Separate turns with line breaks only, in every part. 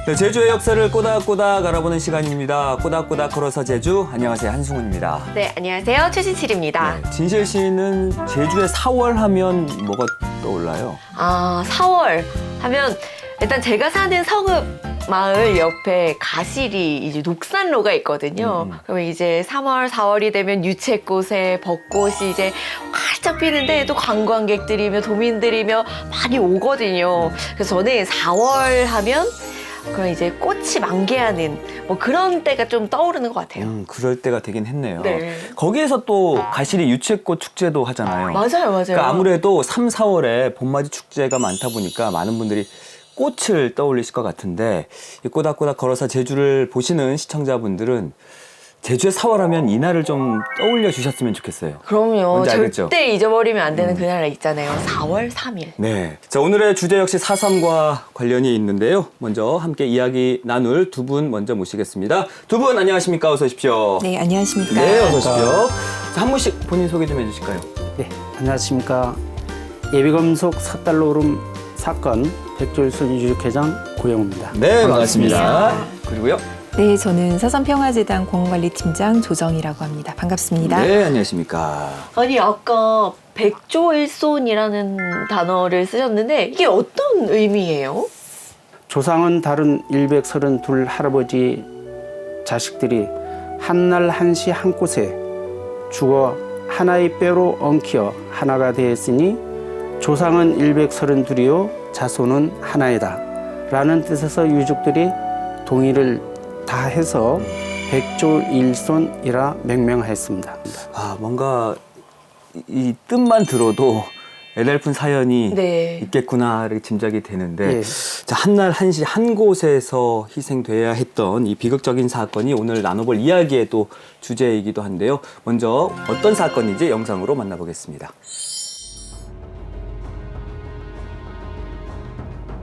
네, 제주의 역사를 꼬닥꼬닥 알아보는 시간입니다. 꼬닥꼬닥 걸어서 제주. 안녕하세요, 한승훈입니다.
네, 안녕하세요. 최진칠입니다.
네, 진실 씨는 제주의 4월 하면 뭐가 떠올라요?
4월 하면 일단 제가 사는 성읍 마을 옆에 가시리 이제 녹산로가 있거든요. 그러면 이제 3월, 4월이 되면 유채꽃에 벚꽃이 이제 활짝 피는데 또 관광객들이며 도민들이며 많이 오거든요. 그래서 저는 4월 하면 그럼 이제 꽃이 만개하는 뭐 그런 때가 좀 떠오르는 것 같아요.
그럴 때가 되긴 했네요.
네.
거기에서 또 가시리 유채꽃 축제도 하잖아요.
맞아요.
그러니까 아무래도 3, 4월에 봄맞이 축제가 많다 보니까 많은 분들이 꽃을 떠올리실 것 같은데 이 꼬닥꼬닥 걸어서 제주를 보시는 시청자분들은 제주의 4월 하면 이날을 좀 떠올려 주셨으면 좋겠어요.
그럼요.
뭔지 알겠죠?
절대 잊어버리면 안 되는 그날 있잖아요. 4월 3일.
네. 자, 오늘의 주제 역시 4.3과 관련이 있는데요. 먼저 함께 이야기 나눌 두 분 먼저 모시겠습니다. 두 분 안녕하십니까? 어서 오십시오.
네, 안녕하십니까.
네, 어서 오십시오. 자, 한 분씩 본인 소개 좀 해주실까요?
네, 안녕하십니까. 예비검속 섣달로 오름 사건 백조일선 유족회장 고영우입니다.
네, 반갑습니다. 그리고요.
네, 저는 사선평화재단 공원관리팀장 조정이라고 합니다. 반갑습니다.
네, 안녕하십니까.
아니 아까 백조일손이라는 단어를 쓰셨는데 이게 어떤 의미예요?
조상은 다른 132 할아버지 자식들이 한날 한시 한 곳에 죽어 하나의 뼈로 엉켜 하나가 되었으니 조상은 132이요 자손은 하나이다 라는 뜻에서 유족들이 동의를 다 해서 백조일손이라 명명하였습니다.
뭔가 이 뜻만 들어도 애달픈 사연이
네.
있겠구나 이렇게 짐작이 되는데
예.
자, 한날 한시 한 곳에서 희생돼야 했던 이 비극적인 사건이 오늘 나눠볼 이야기의 또 주제이기도 한데요. 먼저 어떤 사건인지 영상으로 만나보겠습니다.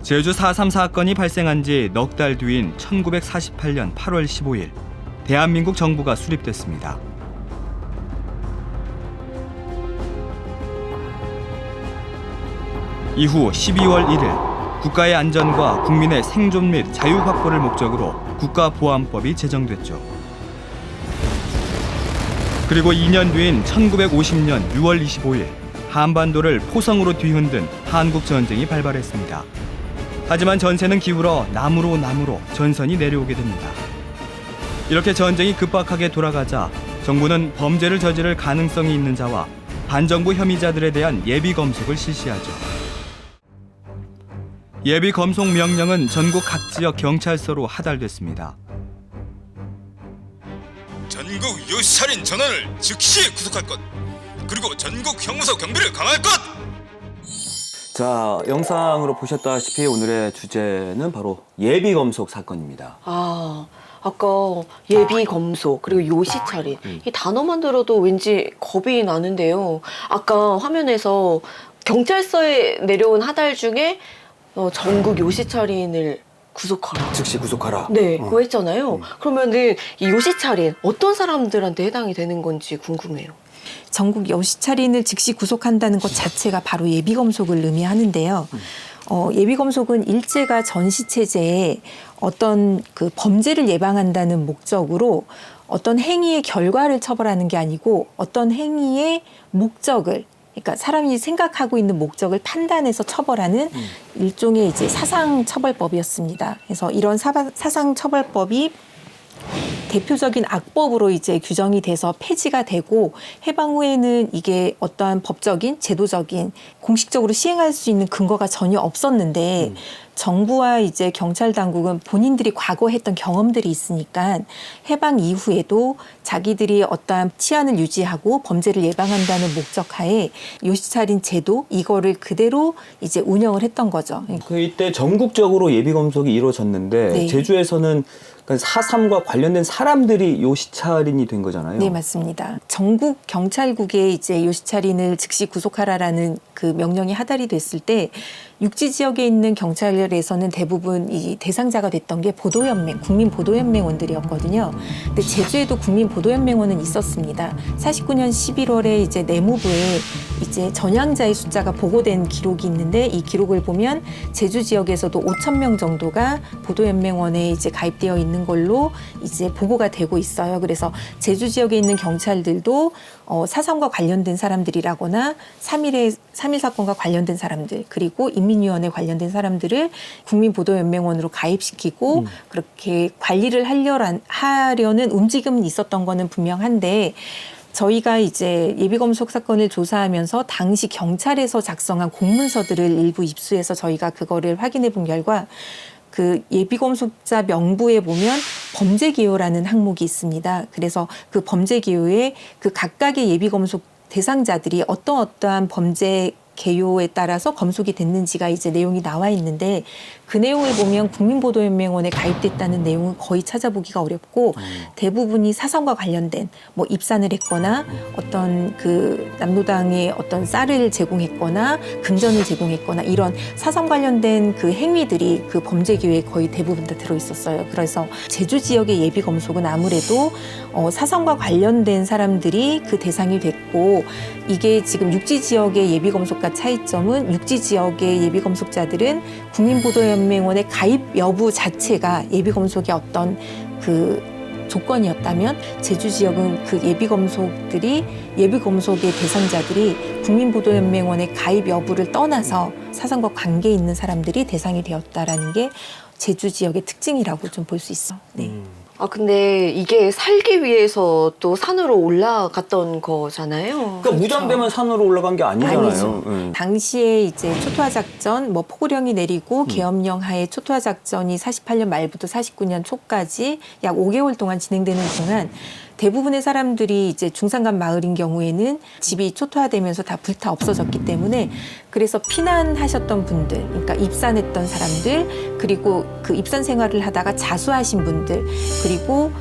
제주 4.3 사건이 발생한 지 넉 달 뒤인 1948년 8월 15일 대한민국 정부가 수립됐습니다. 이후 12월 1일 국가의 안전과 국민의 생존 및 자유 확보를 목적으로 국가보안법이 제정됐죠. 그리고 2년 뒤인 1950년 6월 25일 한반도를 포성으로 뒤흔든 한국전쟁이 발발했습니다. 하지만 전세는 기울어 남으로 전선이 내려오게 됩니다. 이렇게 전쟁이 급박하게 돌아가자 정부는 범죄를 저지를 가능성이 있는 자와 반정부 혐의자들에 대한 예비 검속을 실시하죠. 예비 검속 명령은 전국 각 지역 경찰서로 하달됐습니다.
전국 유살인 전원을 즉시 구속할 것, 그리고 전국 형무소 경비를 강화할 것.
자, 영상으로 보셨다시피 오늘의 주제는 바로 예비 검속 사건입니다.
아까 예비 검소 그리고 요시차린 이 단어만 들어도 왠지 겁이 나는데요. 아까 화면에서 경찰서에 내려온 하달 중에 전국 요시차린을 구속하라.
즉시 구속하라.
네, 그거 했잖아요. 그러면은 이 요시차린 어떤 사람들한테 해당이 되는 건지 궁금해요.
전국 요시차린을 즉시 구속한다는 것 자체가 바로 예비검속을 의미하는데요. 예비검속은 일제가 전시체제에 어떤 그 범죄를 예방한다는 목적으로 어떤 행위의 결과를 처벌하는 게 아니고 어떤 행위의 목적을, 그러니까 사람이 생각하고 있는 목적을 판단해서 처벌하는 일종의 이제 사상처벌법이었습니다. 그래서 이런 사상처벌법이 대표적인 악법으로 이제 규정이 돼서 폐지가 되고 해방 후에는 이게 어떠한 법적인 제도적인 공식적으로 시행할 수 있는 근거가 전혀 없었는데 정부와 이제 경찰 당국은 본인들이 과거에 했던 경험들이 있으니까 해방 이후에도 자기들이 어떠한 치안을 유지하고 범죄를 예방한다는 목적하에 요시차린 제도 이거를 그대로 이제 운영을 했던 거죠.
그 이때 전국적으로 예비 검속이 이루어졌는데
네.
제주에서는
그러니까 4.3과 관련된 사람들이 요시차린이 된 거잖아요.
네, 맞습니다. 전국 경찰국에 이제 요시차린을 즉시 구속하라라는 그 명령이 하달이 됐을 때 육지 지역에 있는 경찰에서는 대부분 이 대상자가 됐던 게 보도연맹, 국민보도연맹원들이었거든요. 근데 제주에도 국민보도연맹원은 있었습니다. 49년 11월에 이제 내무부에 이제 전향자의 숫자가 보고된 기록이 있는데 이 기록을 보면 제주 지역에서도 5,000명 정도가 보도연맹원에 이제 가입되어 있는 걸로 이제 보고가 되고 있어요. 그래서 제주 지역에 있는 경찰들도 4.3과 관련된 사람들이라거나 3.1 사건과 관련된 사람들 그리고 인민위원회 관련된 사람들을 국민보도연맹원으로 가입시키고 그렇게 관리를 하려는 움직임이 있었던 거는 분명한데 저희가 이제 예비검속 사건을 조사하면서 당시 경찰에서 작성한 공문서들을 일부 입수해서 저희가 그거를 확인해 본 결과 그 예비검속자 명부에 보면 범죄기호라는 항목이 있습니다. 그래서 그 범죄기호에 그 각각의 예비검속 대상자들이 어떠한 범죄 개요에 따라서 검속이 됐는지가 이제 내용이 나와 있는데 그 내용을 보면 국민보도연맹원에 가입됐다는 내용은 거의 찾아보기가 어렵고 대부분이 사상과 관련된 뭐 입산을 했거나 어떤 그 남로당에 어떤 쌀을 제공했거나 금전을 제공했거나 이런 사상 관련된 그 행위들이 그 범죄 기호에 거의 대부분 다 들어 있었어요. 그래서 제주 지역의 예비 검속은 아무래도 사상과 관련된 사람들이 그 대상이 됐고 이게 지금 육지 지역의 예비 검속과 차이점은 육지 지역의 예비 검속자들은 국민보도연맹원의 가입 여부 자체가 예비 검속의 어떤 그 조건이었다면 제주 지역은 그 예비 검속의 대상자들이 국민보도연맹원의 가입 여부를 떠나서 사상과 관계 있는 사람들이 대상이 되었다라는 게 제주 지역의 특징이라고 좀 볼 수 있어. 네.
아 근데 이게 살기 위해서 또 산으로 올라갔던 거잖아요.
그러니까 무장되면 산으로 올라간 게 아니잖아요.
아니죠. 당시에 이제 초토화 작전, 뭐 포고령이 내리고 계엄령 하에 초토화 작전이 48년 말부터 49년 초까지 약 5개월 동안 진행되는 동안 대부분의 사람들이 이제 중산간 마을인 경우에는 집이 초토화되면서 다 불타 없어졌기 때문에 그래서 피난하셨던 분들, 그러니까 입산했던 사람들, 그리고 그 입산 생활을 하다가 자수하신 분들, 그리고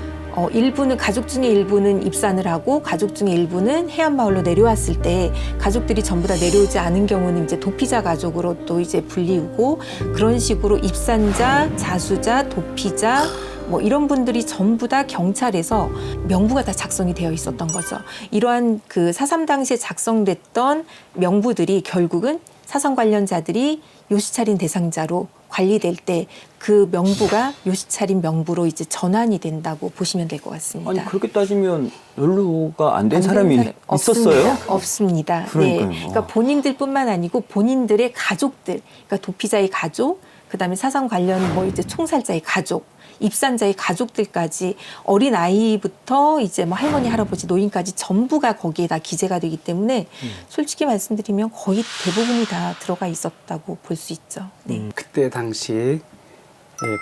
일부는 가족 중에 일부는 입산을 하고 가족 중에 일부는 해안 마을로 내려왔을 때 가족들이 전부 다 내려오지 않은 경우는 이제 도피자 가족으로 또 이제 불리우고 그런 식으로 입산자, 자수자, 도피자 뭐 이런 분들이 전부 다 경찰에서 명부가 다 작성이 되어 있었던 거죠. 이러한 그 4.3 당시에 작성됐던 명부들이 결국은 사상 관련자들이 요시차린 대상자로 관리될 때 그 명부가 요시차린 명부로 이제 전환이 된다고 보시면 될 것 같습니다.
아니 그렇게 따지면 연루가 안 된 사람이 있었어요?
없습니다.
그러니까요.
네. 그러니까 본인들뿐만 아니고 본인들의 가족들, 그러니까 도피자의 가족, 그다음에 사상 관련 뭐 이제 총살자의 가족, 입산자의 가족들까지 어린 아이부터 이제 뭐 할머니, 할아버지, 노인까지 전부가 거기에 다 기재가 되기 때문에 솔직히 말씀드리면 거의 대부분이 다 들어가 있었다고 볼 수 있죠. 네.
그때 당시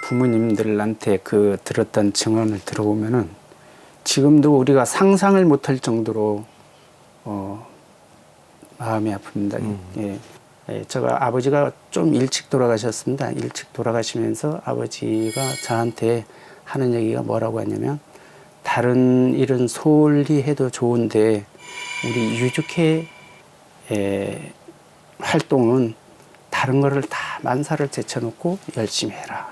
부모님들한테 그 들었던 증언을 들어보면은 지금도 우리가 상상을 못할 정도로 마음이 아픕니다. 제가 아버지가 좀 일찍 돌아가셨습니다. 일찍 돌아가시면서 아버지가 저한테 하는 얘기가 뭐라고 하냐면 다른 일은 소홀히 해도 좋은데 우리 유족회 활동은 다른 거를 다 만사를 제쳐놓고 열심히 해라.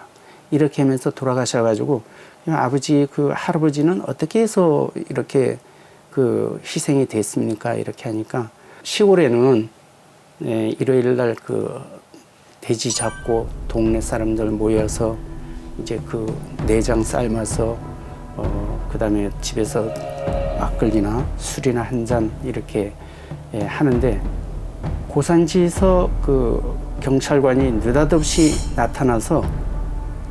이렇게 하면서 돌아가셔가지고 아버지 그 할아버지는 어떻게 해서 이렇게 그 희생이 됐습니까? 이렇게 하니까 시골에는 일요일 날 그 돼지 잡고 동네 사람들 모여서 이제 그 내장 삶아서 그다음에 집에서 막걸리나 술이나 한 잔 이렇게 하는데 고산지에서 그 경찰관이 느닷없이 나타나서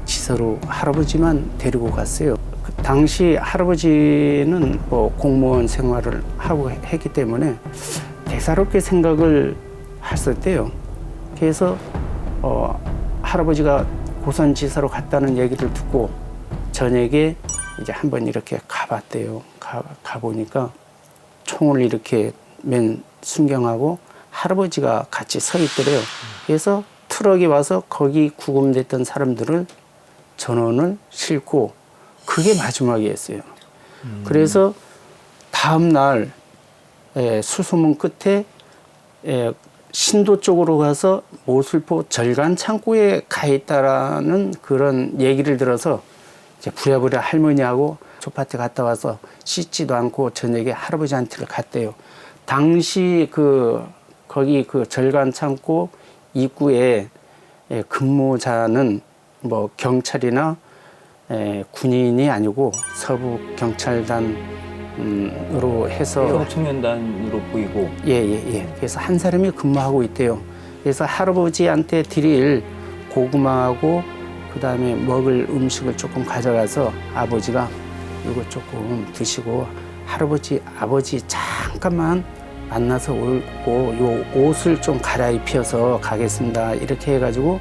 지서로 할아버지만 데리고 갔어요. 그 당시 할아버지는 뭐 공무원 생활을 하고 했기 때문에 대사롭게 생각을 했었대요. 그래서 할아버지가 고산지사로 갔다는 얘기를 듣고 저녁에 이제 한번 이렇게 가봤대요. 가보니까 총을 이렇게 맨 순경하고 할아버지가 같이 서 있더래요. 그래서 트럭이 와서 거기 구금됐던 사람들을 전원을 싣고 그게 마지막이었어요. 그래서 다음 날 수소문 끝에 신도 쪽으로 가서 모슬포 절간 창고에 가 있다라는 그런 얘기를 들어서 이제 부랴부랴 할머니하고 텃밭에 갔다 와서 씻지도 않고 저녁에 할아버지한테를 갔대요. 당시 거기 그 절간 창고 입구에 근무자는 뭐 경찰이나 군인이 아니고 서부 경찰단으로 해서
협업청년단으로 보이고.
예. 그래서 한 사람이 근무하고 있대요. 그래서 할아버지한테 드릴 고구마하고 그다음에 먹을 음식을 조금 가져가서 아버지가 이거 조금 드시고 할아버지, 아버지 잠깐만 만나서 오고 요 옷을 좀 갈아입혀서 가겠습니다. 이렇게 해가지고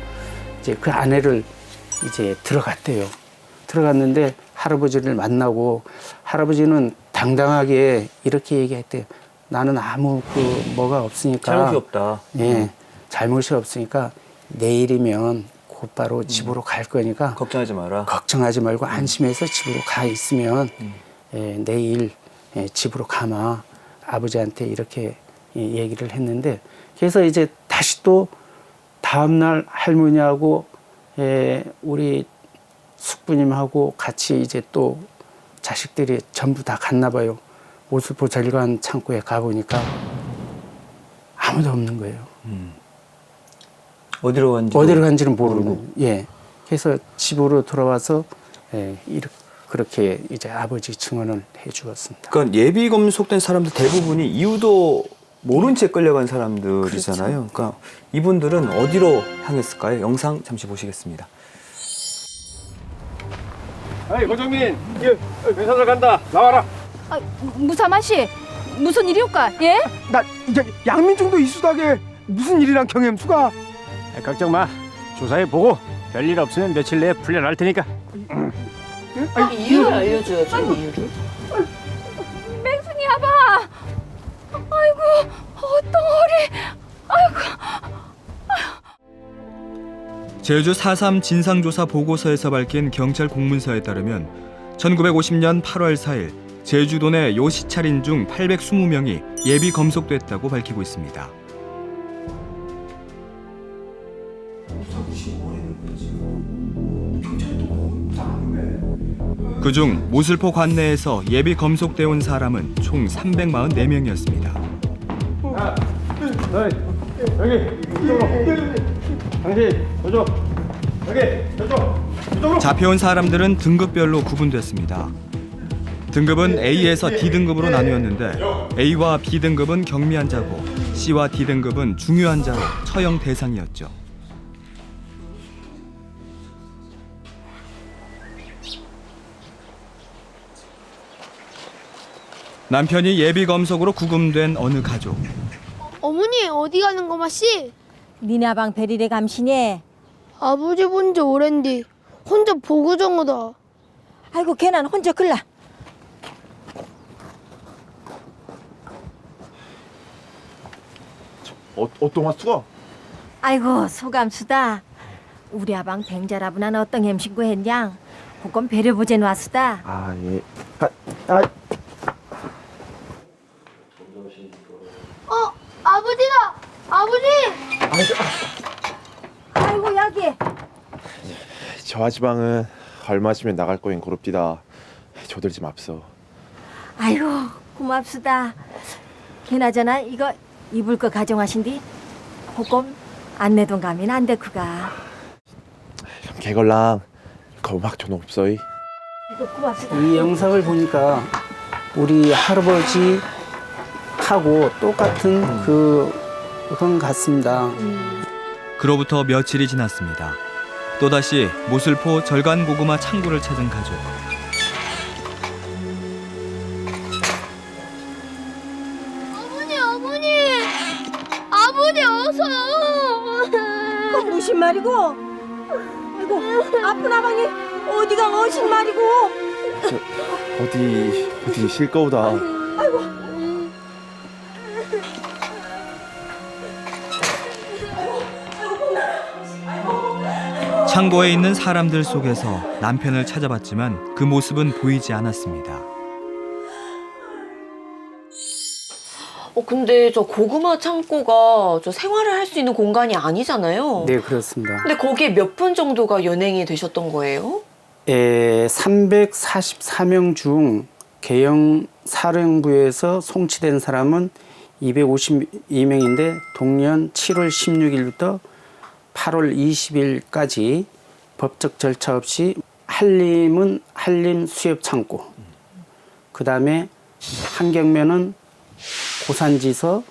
이제 그 아내를 이제 들어갔대요. 들어갔는데 할아버지를 만나고 할아버지는 당당하게 이렇게 얘기했대요. 나는 아무 뭐가 없으니까.
잘못이 없다.
예, 잘못이 없으니까 내일이면 곧바로 집으로 갈 거니까
걱정하지 마라.
걱정하지 말고 안심해서 집으로 가 있으면 내일 집으로 가마. 아버지한테 이렇게 얘기를 했는데 그래서 이제 다시 또 다음날 할머니하고 우리 숙부님하고 같이 이제 또 자식들이 전부 다 갔나 봐요. 모슬포 절간 창고에 가보니까 아무도 없는 거예요.
어디로
간지는 모르고. 예. 그래서 집으로 돌아와서 그렇게 이제 아버지 증언을 해 주었습니다.
그러니까 예비 검속된 사람들 대부분이 이유도 모른 채 끌려간 사람들이잖아요.
그렇죠.
그러니까 이분들은 어디로 향했을까요? 영상 잠시 보시겠습니다.
아이 고정민, 회사를 간다. 나와라.
아, 무사마 씨, 무슨 일이올까? 예?
나 이제 양민중도 이수다게 무슨 일이랑 경엠수가? 걱정 마. 조사해 보고 별일 없으면 며칠 내에 풀려날 테니까.
이유를 알려줘야죠. 이유를.
맹순이 아봐. 아이고, 어떡하리.
제주 4.3 진상조사 보고서에서 밝힌 경찰 공문서에 따르면 1950년 8월 4일 제주도 내 요시찰인 중 820명이 예비 검속됐다고 밝히고 있습니다. 그중 모슬포 관내에서 예비 검속돼 온 사람은 총 344명이었습니다.
여기 이쪽으로. 당신 저쪽. 여기 저쪽.
잡혀온 사람들은 등급별로 구분됐습니다. 등급은 A에서 D등급으로 나뉘었는데 A와 B등급은 경미한 자고 C와 D등급은 중요한 자로 처형 대상이었죠. 남편이 예비 검속으로 구금된 어느 가족.
어머니 어디 가는 거마씨?
니네 방 베리레 감시네.
아버지 본 지 오랜디 혼자 보고 정하다.
아이고 걔는 혼자 글라.
어떤 왔어?
아이고 소감수다. 우리 아방 뱅자라분한 어떤 햄신고 했냐. 그건 배려보젠 왔수다.
아 예.
아버지다. 아버지.
아이고 야기.
저 아지방은 얼마 있으면 나갈 거인 고릅디다. 저들 좀 앞서.
아이고 고맙수다. 걔나저나 이거 입을 거 가정하신디. 그건 안내돈 가면 안 되쿠가.
개걸랑 거막 전 없어이.
이거 고맙수다.
이 영상을 보니까 우리 할아버지 하고 똑같은 그건 같습니다.
그로부터 며칠이 지났습니다. 또다시 모슬포 절간 고구마 창고를 찾은 가족.
아버지 어서요.
그건 무슨 말이고? 아이고 아픈 아방이 어디가 어신 말이고?
어디 쉴 거우다.
창고에 있는 사람들 속에서 남편을 찾아봤지만 그 모습은 보이지 않았습니다.
근데 저 고구마 창고가 저 생활을 할 수 있는 공간이 아니잖아요.
네, 그렇습니다.
근데 거기에 몇 분 정도가 연행이 되셨던 거예요?
344명 중 개영 사령부에서 송치된 사람은 252명인데 동년 7월 16일부터 8월 20일까지 법적 절차 없이 한림은 한림 수협 창고, 그 다음에 한경면은 고산지서,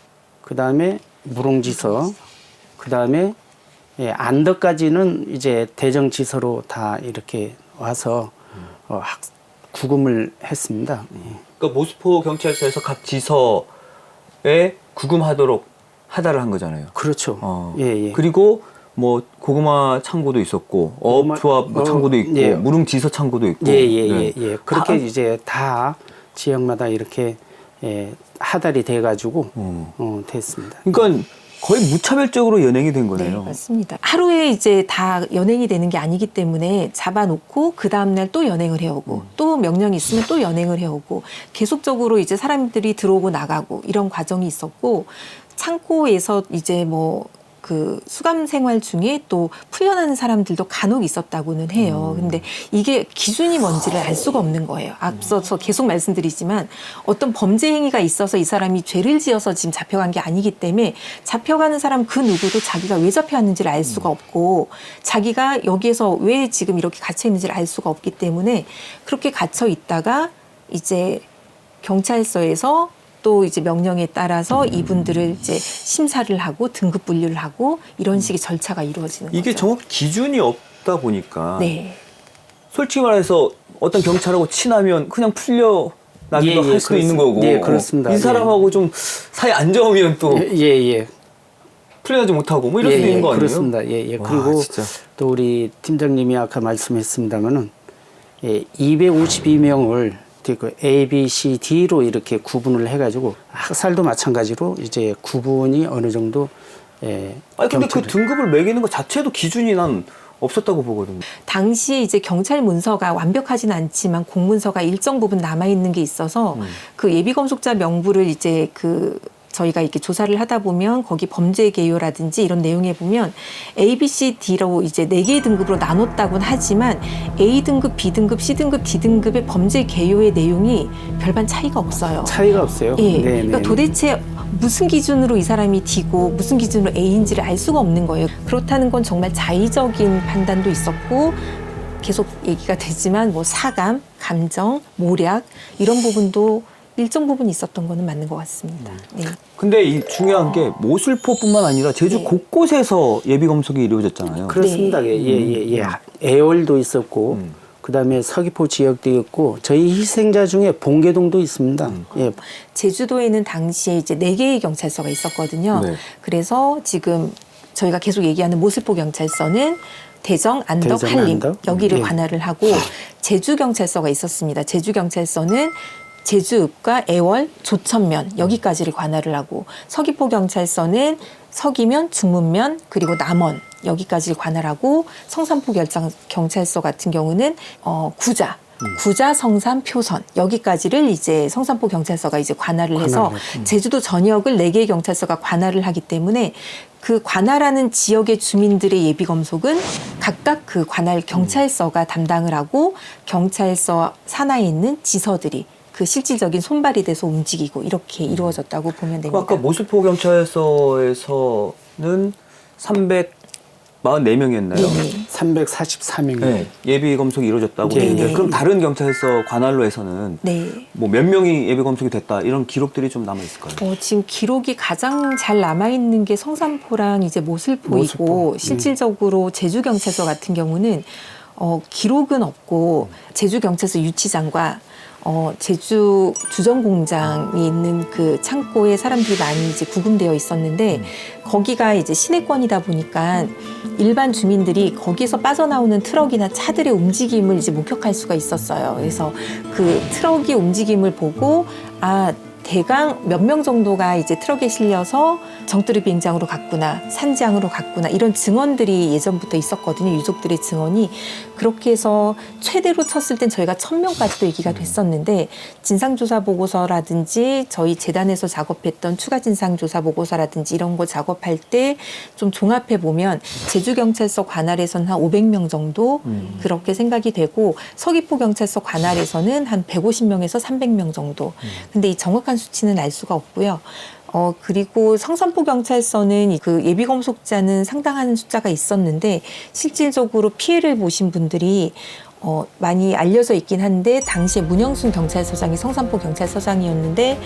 그 다음에 무롱지서, 그 다음에 안덕까지는 이제 대정지서로 다 이렇게 와서 구금을 했습니다.
그러니까 모스포 경찰서에서 각 지서에 구금하도록 하달을 한 거잖아요.
그렇죠. 예.
그리고 뭐 고구마 창고도 있었고 어업조합 창고도 있고
예.
무릉지서 창고도 있고
예. 그렇게 이제 다 지역마다 이렇게 하달이 돼가지고 됐습니다.
그러니까 거의 무차별적으로 연행이 된 거네요.
네, 맞습니다. 하루에 이제 다 연행이 되는 게 아니기 때문에 잡아놓고 그 다음날 또 연행을 해오고 또 명령이 있으면 또 연행을 해오고 계속적으로 이제 사람들이 들어오고 나가고 이런 과정이 있었고 창고에서 이제 뭐 그 수감 생활 중에 또 풀려나는 사람들도 간혹 있었다고는 해요. 근데 이게 기준이 뭔지를 알 수가 없는 거예요. 앞서서 계속 말씀드리지만 어떤 범죄 행위가 있어서 이 사람이 죄를 지어서 지금 잡혀간 게 아니기 때문에 잡혀가는 사람 그 누구도 자기가 왜 잡혀왔는지를 알 수가 없고 자기가 여기에서 왜 지금 이렇게 갇혀 있는지를 알 수가 없기 때문에 그렇게 갇혀 있다가 이제 경찰서에서 또 이제 명령에 따라서 이분들을 이제 심사를 하고 등급 분류를 하고 이런 식의 절차가 이루어지는 거죠.
이게 정확 기준이 없다 보니까
네.
솔직히 말해서 어떤 경찰하고 친하면 그냥 풀려나기도 할 수도 있는 거고
네, 그렇습니다.
이 사람하고 좀 사이 안 좋으면 또 풀려나지 못하고 뭐 이럴 수도 있는 거 아니에요?
그렇습니다.
와,
그리고
진짜.
또 우리 팀장님이 아까 말씀했습니다마는 252명을 그 A, B, C, D로 이렇게 구분을 해가지고 학살도 마찬가지로 이제 구분이 어느 정도
아니 근데 그 등급을 매기는 것 자체도 기준이 난 없었다고 보거든요.
당시 이제 경찰 문서가 완벽하진 않지만 공문서가 일정 부분 남아 있는 게 있어서 그 예비 검속자 명부를 이제 그 저희가 이렇게 조사를 하다 보면 거기 범죄 개요라든지 이런 내용에 보면 A, B, C, D로 이제 4개의 등급으로 나눴다고는 하지만 A 등급, B 등급, C 등급, D 등급의 범죄 개요의 내용이 별반 차이가 없어요.
차이가 없어요.
예. 그러니까 도대체 무슨 기준으로 이 사람이 D고 무슨 기준으로 A인지를 알 수가 없는 거예요. 그렇다는 건 정말 자의적인 판단도 있었고 계속 얘기가 되지만 뭐 사감, 감정, 모략 이런 부분도 일정 부분 있었던 거는 맞는 것 같습니다. 네.
근데 이 중요한 게 모슬포뿐만 아니라 제주 곳곳에서 예비 검속이 이루어졌잖아요.
그렇습니다. 예. 애월도 있었고 그다음에 서귀포 지역도 있고 저희 희생자 중에 봉계동도 있습니다. 예.
제주도에는 당시에 이제 4개의 경찰서가 있었거든요.
네.
그래서 지금 저희가 계속 얘기하는 모슬포 경찰서는 대정, 안덕,
대정,
한림
안덕?
여기를
예.
관할을 하고 제주 경찰서가 있었습니다. 제주 경찰서는 제주읍과 애월, 조천면 여기까지를 관할을 하고 서귀포 경찰서는 서귀면, 중문면 그리고 남원 여기까지를 관할하고 성산포 경찰서 같은 경우는 구자, 성산, 표선 여기까지를 이제 성산포 경찰서가 이제 관할을 해서 제주도 전역을 4개의 경찰서가 관할을 하기 때문에 그 관할하는 지역의 주민들의 예비 검속은 각각 그 관할 경찰서가 담당을 하고 경찰서 산하에 있는 지서들이 그 실질적인 손발이 돼서 움직이고 이렇게 이루어졌다고 보면 됩니다.
아까 모슬포 경찰서에서는 344명이었나요?
네네.
344명.
네, 예비 검속이 이루어졌다고
네네.
했는데 그럼 다른 경찰서 관할로 해서는
네.
뭐 몇 명이 예비 검속이 됐다 이런 기록들이 좀 남아 있을까요?
지금 기록이 가장 잘 남아 있는 게 성산포랑 이제 모슬포이고 실질적으로 제주 경찰서 같은 경우는 기록은 없고 제주 경찰서 유치장과 제주 주정 공장이 있는 그 창고에 사람들이 많이 이제 구금되어 있었는데 거기가 이제 시내권이다 보니까 일반 주민들이 거기서 빠져나오는 트럭이나 차들의 움직임을 이제 목격할 수가 있었어요. 그래서 그 트럭의 움직임을 보고 대강 몇 명 정도가 이제 트럭에 실려서 정뚜리 비행장으로 갔구나, 산지항으로 갔구나 이런 증언들이 예전부터 있었거든요. 유족들의 증언이. 그렇게 해서 최대로 쳤을 땐 저희가 1000명까지도 얘기가 됐었는데 진상조사 보고서라든지 저희 재단에서 작업했던 추가 진상조사 보고서라든지 이런 거 작업할 때 좀 종합해 보면 제주경찰서 관할에서는 한 500명 정도 그렇게 생각이 되고 서귀포경찰서 관할에서는 한 150명에서 300명 정도. 근데 이 정확한 수치는 알 수가 없고요. 그리고 성산포경찰서는 그 예비검속자는 상당한 숫자가 있었는데 실질적으로 피해를 보신 분들이 많이 알려져 있긴 한데 당시에 문영순 경찰서장이 성산포경찰서장이었는데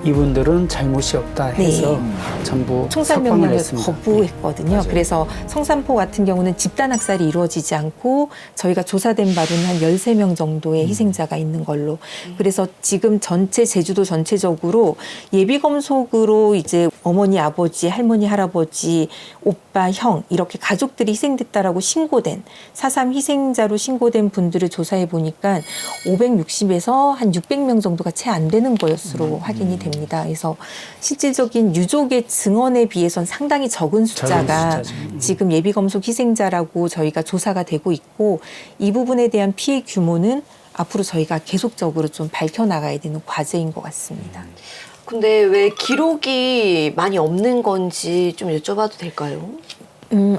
이분들은 잘못이 없다 해서 전부
총살
석방을
명령을
했습니다.
거부했거든요.
맞아요.
그래서 성산포 같은 경우는 집단 학살이 이루어지지 않고 저희가 조사된 바로는 한 13명 정도의 희생자가 있는 걸로. 그래서 지금 제주도 전체적으로 예비검속으로 이제 어머니, 아버지, 할머니, 할아버지, 오빠, 형 이렇게 가족들이 희생됐다라고 신고된 4.3 희생자로 신고된 분들을 조사해 보니까 560에서 한 600명 정도가 채 안 되는 것으로 확인이 됩니다. 그래서 실질적인 유족의 증언에 비해서는 상당히 적은 숫자가 지금 예비검속 희생자라고 저희가 조사가 되고 있고 이 부분에 대한 피해 규모는 앞으로 저희가 계속적으로 좀 밝혀나가야 되는 과제인 것 같습니다.
근데 왜 기록이 많이 없는 건지 좀 여쭤봐도 될까요?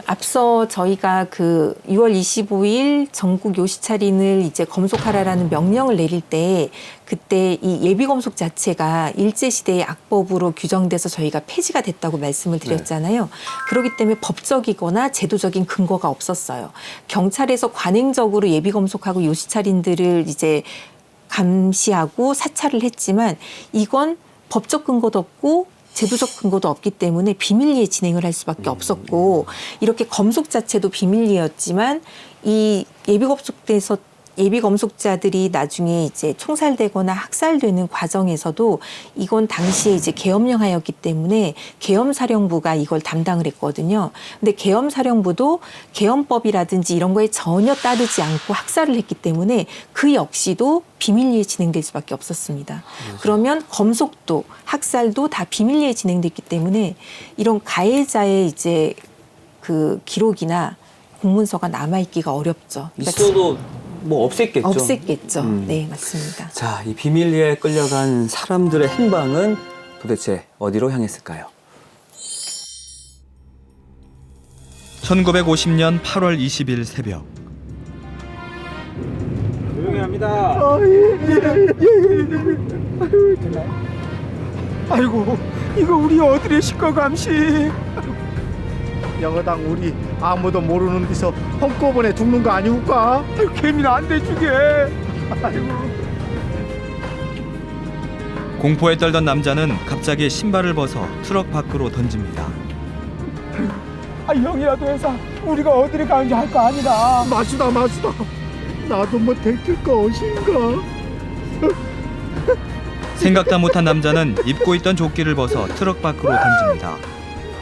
앞서 저희가 그 6월 25일 전국 요시찰인을 이제 검속하라라는 명령을 내릴 때 그때 이 예비검속 자체가 일제시대의 악법으로 규정돼서 저희가 폐지가 됐다고 말씀을 드렸잖아요. 그렇기 때문에 법적이거나 제도적인 근거가 없었어요. 경찰에서 관행적으로 예비검속하고 요시찰인들을 이제 감시하고 사찰을 했지만 이건 법적 근거도 없고 제도적 근거도 없기 때문에 비밀리에 진행을 할 수밖에 없었고 이렇게 검속 자체도 비밀리였지만 이 예비검속자들이 나중에 이제 총살되거나 학살되는 과정에서도 이건 당시에 이제 계엄령하였기 때문에 계엄사령부가 이걸 담당을 했거든요. 근데 계엄사령부도 계엄법이라든지 이런 거에 전혀 따르지 않고 학살을 했기 때문에 그 역시도 비밀리에 진행될 수밖에 없었습니다. 그러면 검속도 학살도 다 비밀리에 진행됐기 때문에 이런 가해자의 이제 그 기록이나 공문서가 남아있기가 어렵죠.
있어도 뭐 없앴겠죠.
없앴겠죠. 네, 맞습니다.
자, 이 비밀리에 끌려간 사람들의 행방은 도대체 어디로 향했을까요?
1950년 8월 20일 새벽
조용히 합니다.
아이고, 이거 우리 어디래 식거감시. 영어당 우리 아무도 모르는 데서 한꺼번에 죽는 거 아니울까? 아이고, 개미는 안 돼 죽게. 아이고.
공포에 떨던 남자는 갑자기 신발을 벗어 트럭 밖으로 던집니다.
아, 형이라도 해서 우리가 어디를 가는지 할 거 아니라. 마수다. 나도 뭐 데킬 거 어신가?
생각도 못한 남자는 입고 있던 조끼를 벗어 트럭 밖으로 던집니다.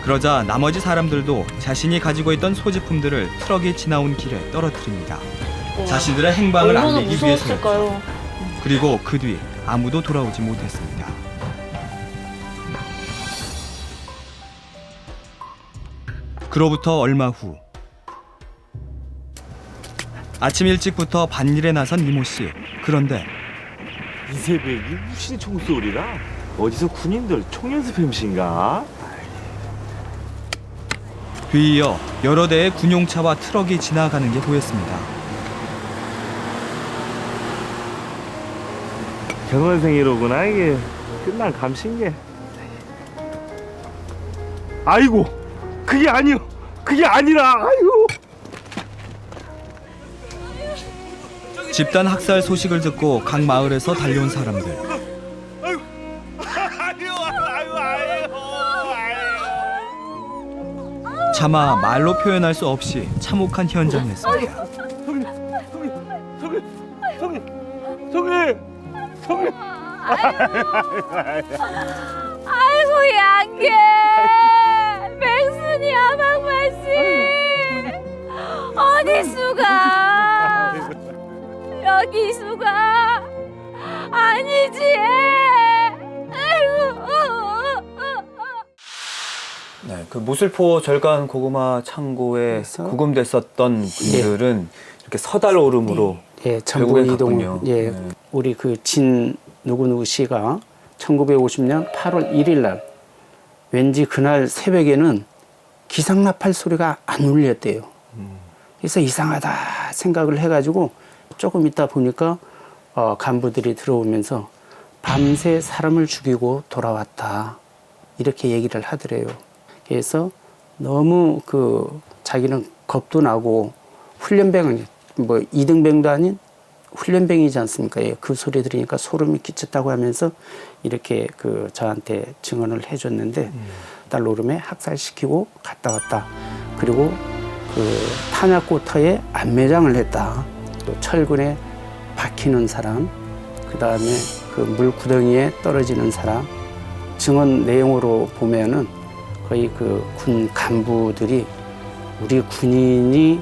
그러자 나머지 사람들도 자신이 가지고 있던 소지품들을 트럭이 지나온 길에 떨어뜨립니다. 자신들의 행방을 알리기 위해서였죠. 그리고 그 뒤 아무도 돌아오지 못했습니다. 그로부터 얼마 후 아침 일찍부터 밭일에 나선 이모 씨. 그런데
이 새벽이 무슨 총소리라? 어디서 군인들 총연습 행신가?
뒤이어 여러 대의 군용차와 트럭이 지나가는 게 보였습니다.
경원생이로구나 이게. 끝난 감신게. 아이고, 그게 아니요. 그게 아니라. 아이고.
집단 학살 소식을 듣고 각 마을에서 달려온 사람들. 차마 말로 표현할 수 없이 참혹한 현장이었습니다.
성희.
아이고 양계 맹순이야 막말씨 어디 수가 여기 수가 아니지
그 무술포 절간 고구마 창고에 구금됐었던 분들은 이렇게 서달 오름으로
예, 전부
결국엔
이동.
갔군요.
예,
네.
우리 그 진 누구누구 씨가 1950년 8월 1일 날 왠지 그날 새벽에는 기상나팔 소리가 안 울렸대요. 그래서 이상하다 생각을 해가지고 조금 있다 보니까 간부들이 들어오면서 밤새 사람을 죽이고 돌아왔다 이렇게 얘기를 하더래요. 그래서 너무 그 자기는 겁도 나고 훈련병은 뭐 2등병도 아닌 훈련병이지 않습니까? 예, 그 소리 들으니까 소름이 끼쳤다고 하면서 이렇게 그 저한테 증언을 해줬는데 달로름에 학살시키고 갔다 왔다. 그리고 그 탄약고터에 안매장을 했다. 또 철근에 박히는 사람, 그 다음에 그 물구덩이에 떨어지는 사람 증언 내용으로 보면은 거의 그 군 간부들이 우리 군인이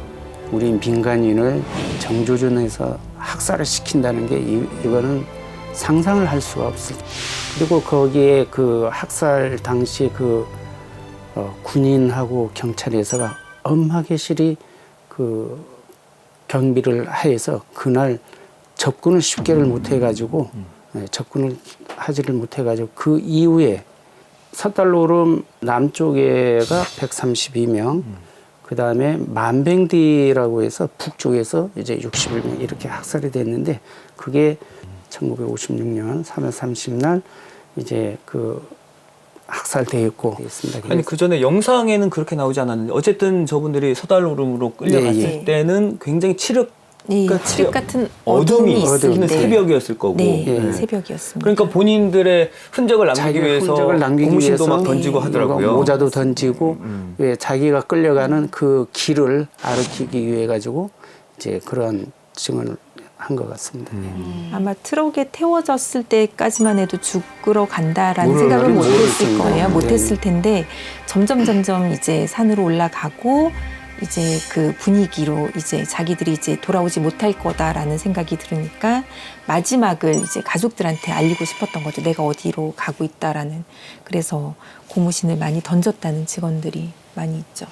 우리 민간인을 정조준에서 학살을 시킨다는 게 이거는 상상을 할 수가 없을. 그리고 거기에 그 학살 당시 그 군인하고 경찰에서가 엄하게실이 그 경비를 하여서 그날 접근을 쉽게를 못 해가지고 접근을 하지를 못해가지고 그 이후에 서달로름 남쪽에가 132명, 그 다음에 만뱅디라고 해서 북쪽에서 이제 61명 이렇게 학살이 됐는데 그게 1956년 3월 30날 이제 그 학살되었고 있습니다.
아니 그 전에 영상에는 그렇게 나오지 않았는데 어쨌든 저분들이 서달오름으로 끌려갔을
예, 예.
때는 굉장히 칠흑
칠흑 같은
어둠이
있을
있는
때.
새벽이었을 거고.
네,
네.
새벽이었습니다.
그러니까 본인들의 흔적을 남기기
자기
위해서
흔적을 남기기
고무신도
위해서
막 던지고 하더라고요.
모자도 던지고 왜 자기가 끌려가는 그 길을 아르키기 위해 가지고 이제 그런 증언을 한 것 같습니다.
아마 트럭에 태워졌을 때까지만 해도 죽으러 간다라는
모르는
생각을
모를
못했을
텐데.
거예요.
네.
못했을 텐데 점점 이제 산으로 올라가고 이제 그 분위기로 이제 자기들이 이제 돌아오지 못할 거다라는 생각이 들으니까 마지막을 이제 가족들한테 알리고 싶었던 거죠. 내가 어디로 가고 있다라는. 그래서 고무신을 많이 던졌다는 직원들이 많이 있죠.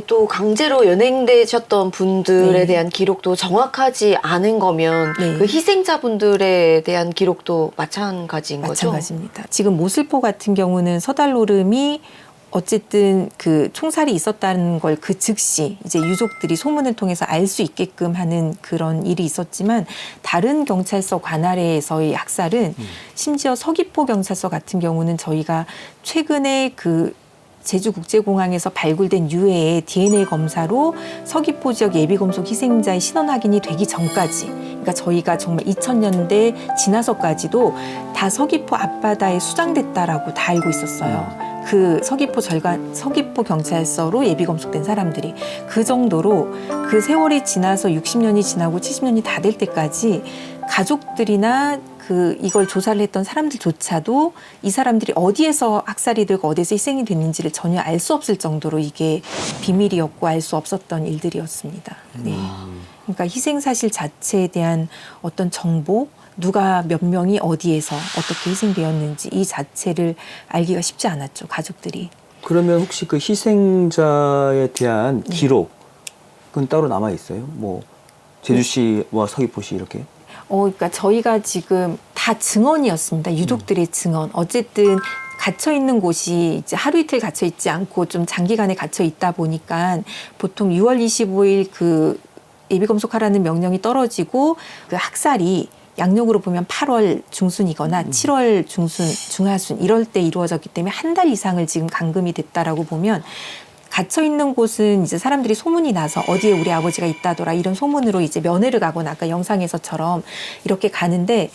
또 강제로 연행되셨던 분들에
네.
대한 기록도 정확하지 않은 거면
네.
그 희생자분들에 대한 기록도 마찬가지인 거죠?
마찬가지입니다. 지금 모슬포 같은 경우는 서달로름이 어쨌든 그 총살이 있었다는 걸 그 즉시 이제 유족들이 소문을 통해서 알 수 있게끔 하는 그런 일이 있었지만 다른 경찰서 관할에서의 학살은 심지어 서귀포 경찰서 같은 경우는 저희가 최근에 그 제주국제공항에서 발굴된 유해의 DNA 검사로 서귀포 지역 예비검속 희생자의 신원 확인이 되기 전까지, 그러니까 저희가 정말 2000년대 지나서까지도 다 서귀포 앞바다에 수장됐다라고 다 알고 있었어요. 그 서귀포 경찰서로 예비검속된 사람들이 그 정도로 그 세월이 지나서 60년이 지나고 70년이 다 될 때까지 가족들이나 그 이걸 조사를 했던 사람들조차도 이 사람들이 어디에서 학살이 되고 어디에서 희생이 됐는지를 전혀 알 수 없을 정도로 이게 비밀이었고 알 수 없었던 일들이었습니다. 네. 그러니까 희생 사실 자체에 대한 어떤 정보, 누가 몇 명이 어디에서 어떻게 희생되었는지 이 자체를 알기가 쉽지 않았죠, 가족들이.
그러면 혹시 그 희생자에 대한 기록은 따로 남아 있어요? 뭐 제주시와 서귀포시 이렇게?
그러니까 저희가 지금 다 증언이었습니다. 유족들의 증언. 어쨌든 갇혀 있는 곳이 이제 하루 이틀 갇혀 있지 않고 좀 장기간에 갇혀 있다 보니까 보통 6월 25일 그 예비검속하라는 명령이 떨어지고 그 학살이 양력으로 보면 8월 중순이거나 7월 중순, 중하순 이럴 때 이루어졌기 때문에 한 달 이상을 지금 감금이 됐다라고 보면 갇혀 있는 곳은 이제 사람들이 소문이 나서 어디에 우리 아버지가 있다더라 이런 소문으로 이제 면회를 가거나 아까 영상에서처럼 이렇게 가는데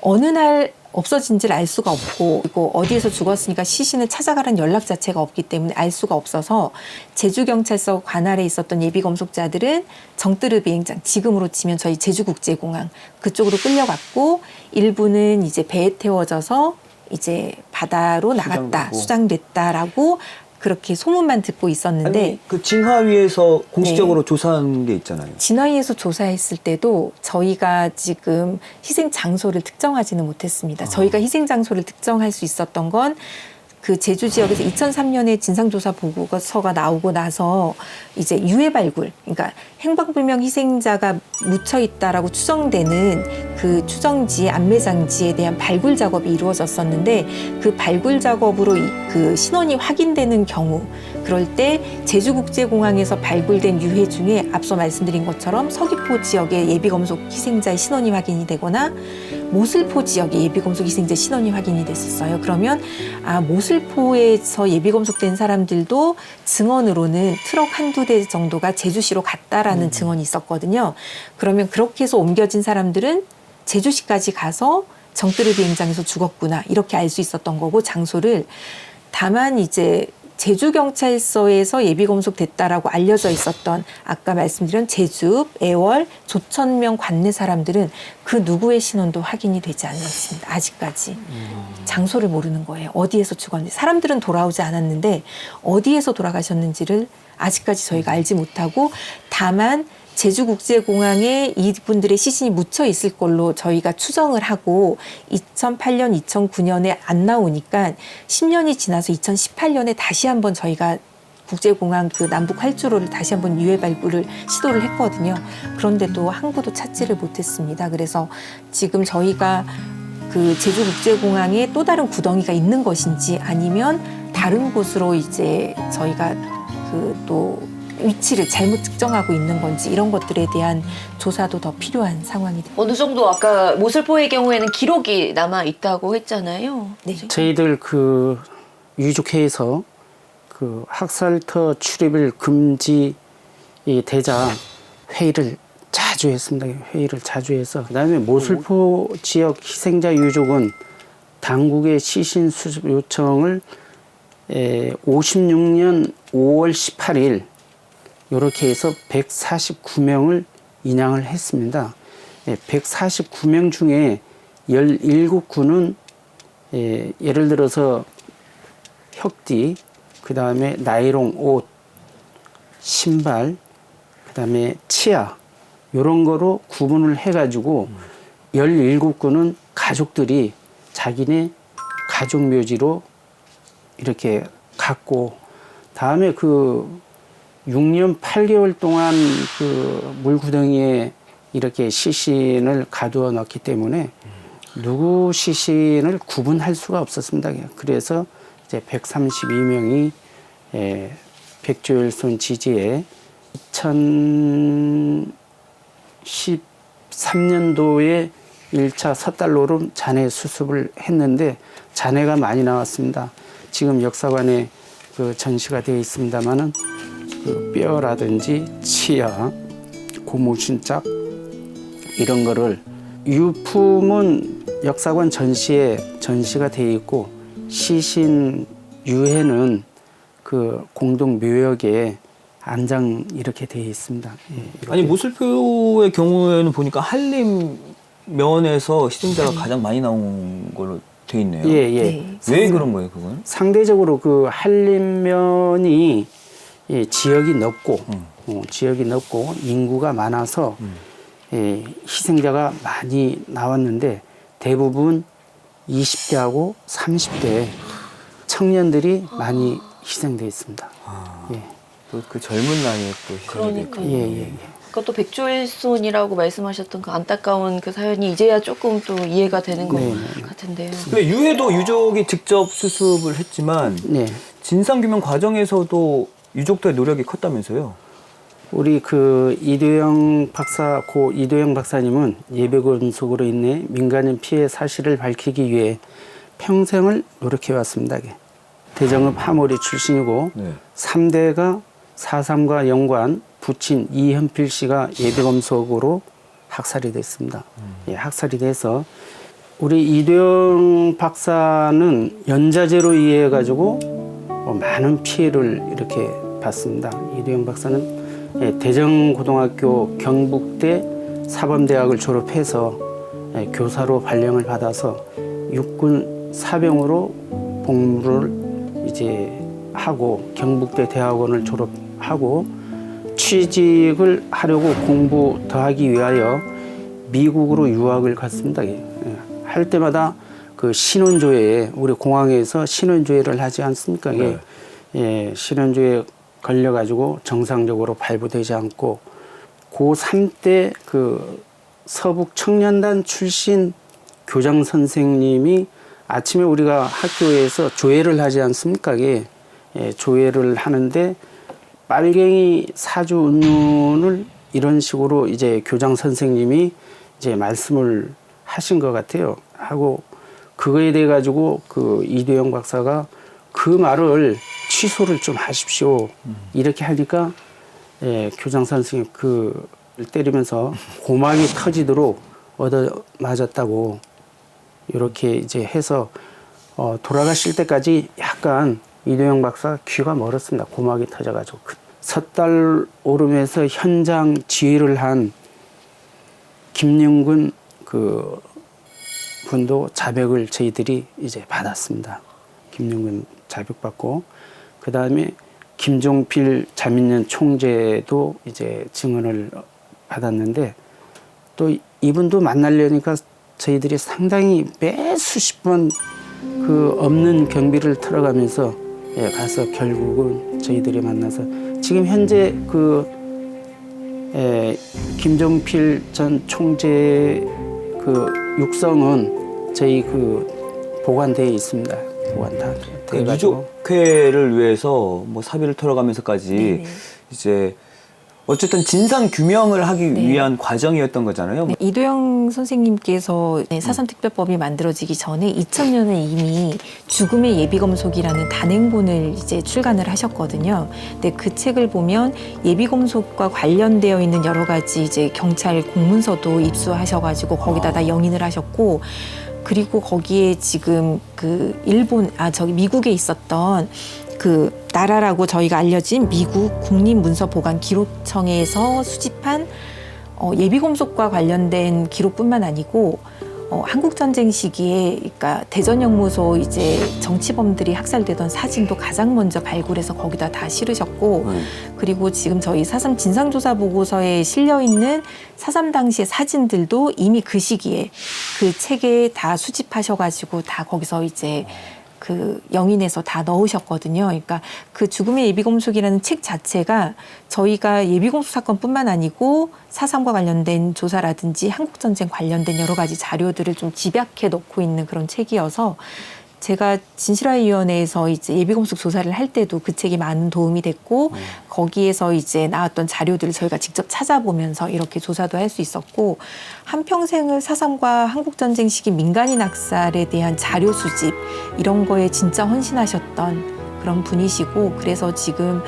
어느 날 없어진지를 알 수가 없고 그리고 어디에서 죽었으니까 시신을 찾아가라는 연락 자체가 없기 때문에 알 수가 없어서 제주경찰서 관할에 있었던 예비검속자들은 정뜨르 비행장, 지금으로 치면 저희 제주국제공항 그쪽으로 끌려갔고 일부는 이제 배에 태워져서 이제 바다로 나갔다, 수장됐다라고 그렇게 소문만 듣고 있었는데
아니, 그 진화위에서 공식적으로 조사한 게 있잖아요.
진화위에서 조사했을 때도 저희가 지금 희생 장소를 특정하지는 못했습니다. 저희가 희생 장소를 특정할 수 있었던 건 그 제주 지역에서 2003년에 진상조사 보고서가 나오고 나서 이제 유해 발굴, 그러니까 행방불명 희생자가 묻혀 있다라고 추정되는 그 추정지, 안매장지에 대한 발굴 작업이 이루어졌었는데 그 발굴 작업으로 그 신원이 확인되는 경우, 그럴 때 제주국제공항에서 발굴된 유해 중에 앞서 말씀드린 것처럼 서귀포 지역의 예비검속 희생자의 신원이 확인이 되거나 모슬포 지역의 예비검속 희생자 신원이 확인이 됐었어요. 그러면 모슬포에서 예비검속된 사람들도 증언으로는 트럭 한두 대 정도가 제주시로 갔다라는 증언이 있었거든요. 그러면 그렇게 해서 옮겨진 사람들은 제주시까지 가서 정뜨르 비행장에서 죽었구나 이렇게 알 수 있었던 거고, 장소를. 다만 이제 제주경찰서에서 예비검속됐다라고 알려져 있었던 아까 말씀드린 제주, 애월, 조천명 관내 사람들은 그 누구의 신원도 확인이 되지 않았습니다. 아직까지. 장소를 모르는 거예요. 어디에서 죽었는지. 사람들은 돌아오지 않았는데 어디에서 돌아가셨는지를 아직까지 저희가 알지 못하고, 다만 제주국제공항에 이분들의 시신이 묻혀 있을 걸로 저희가 추정을 하고 2008년, 2009년에 안 나오니까 10년이 지나서 2018년에 다시 한번 저희가 국제공항 그 남북 활주로를 다시 한번 유해 발굴을 시도를 했거든요. 그런데도 한 구도 찾지를 못했습니다. 그래서 지금 저희가 그 제주국제공항에 또 다른 구덩이가 있는 것인지 아니면 다른 곳으로 이제 저희가 그 또 위치를 잘못 측정하고 있는 건지 이런 것들에 대한 조사도 더 필요한 상황이 됩니다.
어느 정도 아까 모슬포의 경우에는 기록이 남아 있다고 했잖아요.
네.
저희들 그 유족회에서 그 학살터 출입을 금지 되자 회의를 자주 했습니다. 회의를 자주 해서 그다음에 모슬포 지역 희생자 유족은 당국의 시신 수집 요청을 56년 5월 18일 이렇게 해서 149명을 인양을 했습니다. 149명 중에 17구는 예를 들어서 혁띠, 그 다음에 나이롱 옷, 신발, 그 다음에 치아 이런 거로 구분을 해가지고 17구는 가족들이 자기네 가족 묘지로 이렇게 갖고, 다음에 그 6년 8개월 동안 그 물구덩이에 이렇게 시신을 가두어 넣기 때문에 누구 시신을 구분할 수가 없었습니다. 그래서 이제 132명이 백조일손 지지에 2013년도에 1차 섣달노름 잔해 수습을 했는데 잔해가 많이 나왔습니다. 지금 역사관에 그 전시가 되어 있습니다만은 그 뼈라든지 치아, 고무신짝 이런 거를, 유품은 역사관 전시에 전시가 되어 있고 시신 유해는 그 공동 묘역에 안장 이렇게 되어 있습니다. 이렇게.
아니 모슬포의 경우에는 보니까 한림면에서 희생자가 가장 많이 나온 걸로 돼 있네요.
네.
왜 그런 거예요, 그건?
상대적으로 그 한림면이 지역이 넓고 지역이 넓고 인구가 많아서 희생자가 많이 나왔는데 대부분 20대하고 30대 청년들이 많이 희생돼 있습니다.
또 그 젊은 나이에 또 희생이 됐고.
아까 또 백조일손이라고 말씀하셨던 그 안타까운 그 사연이 이제야 조금 또 이해가 되는 것 같은데요.
근데 유해도 유족이 직접 수습을 했지만 진상규명 과정에서도 유족들의 노력이 컸다면서요?
우리 그 이도영 박사, 고 이도영 박사님은 예비검속으로 인해 민간인 피해 사실을 밝히기 위해 평생을 노력해 왔습니다. 대정읍 하모리 출신이고 3대가 4.3과 연관 부친 이현필 씨가 예비검속으로 학살이 됐습니다. 학살이 돼서 우리 이도영 박사는 연자제로 이해해가지고 많은 피해를 이렇게 받습니다. 이도영 박사는 대정고등학교 경북대 사범대학을 졸업해서 교사로 발령을 받아서 육군 사병으로 복무를 이제 하고 경북대 대학원을 졸업하고 취직을 하려고 공부 더 하기 위하여 미국으로 유학을 갔습니다. 할 때마다 그 신원조회, 우리 공항에서 신원조회를 하지 않습니까?
네.
예, 신원조회에 걸려가지고 정상적으로 발부되지 않고 고3 때 그 서북 청년단 출신 교장 선생님이 아침에 우리가 학교에서 조회를 하지 않습니까? 예, 조회를 하는데 빨갱이 사주 운운을 이런 식으로 이제 교장 선생님이 이제 말씀을 하신 것 같아요. 하고 그거에 대해 가지고 그 이도영 박사가 그 말을 취소를 좀 하십시오. 이렇게 하니까 예, 교장 선생님 그 때리면서 고막이 터지도록 얻어 맞았다고 이렇게 이제 해서 돌아가실 때까지 약간 이도영 박사 귀가 멀었습니다. 고막이 터져가지고 섣달 오름에서 현장 지휘를 한 김영근 그 분도 자백을 저희들이 이제 받았습니다. 김영근 자백 받고 그 다음에 김종필 자민련 총재도 이제 증언을 받았는데 또 이분도 만나려니까 저희들이 상당히 매 수십 번 그 없는 경비를 틀어가면서 예, 가서 결국은 저희들이 만나서 지금 현재 그 김종필 전 총재 그 육성은 저희 그 보관대에 있습니다. 보관 다
그 유족회를 위해서 뭐 사비를 털어가면서까지
네네.
이제 어쨌든 진상 규명을 하기
네.
위한 과정이었던 거잖아요.
네, 이도영 선생님께서 4.3특별법이 만들어지기 전에 2000년에 이미 죽음의 예비검속이라는 단행본을 이제 출간을 하셨거든요. 근데 그 책을 보면 예비검속과 관련되어 있는 여러 가지 이제 경찰 공문서도 입수하셔가지고 거기다 다 영인을 하셨고, 그리고 거기에 지금 그 미국에 있었던 그 나라라고 저희가 알려진 미국 국립문서보관기록청에서 수집한 예비검속과 관련된 기록뿐만 아니고 한국전쟁 시기에 그러니까 대전영무소 이제 정치범들이 학살되던 사진도 가장 먼저 발굴해서 거기다 다 실으셨고, 그리고 지금 저희 4.3 진상조사 보고서에 실려 있는 4.3 당시의 사진들도 이미 그 시기에 그 책에 다 수집하셔가지고 다 거기서 이제 그 영인해서 다 넣으셨거든요. 그러니까 그 죽음의 예비검속이라는 책 자체가 저희가 예비검속 사건뿐만 아니고 4.3과 관련된 조사라든지 한국전쟁 관련된 여러 가지 자료들을 좀 집약해 놓고 있는 그런 책이어서 제가 진실화위원회에서 이제 예비검속 조사를 할 때도 그 책이 많은 도움이 됐고, 거기에서 이제 나왔던 자료들을 저희가 직접 찾아보면서 이렇게 조사도 할 수 있었고, 한평생을 4.3과 한국전쟁 시기 민간인 학살에 대한 자료 수집 이런 거에 진짜 헌신하셨던 그런 분이시고, 그래서 지금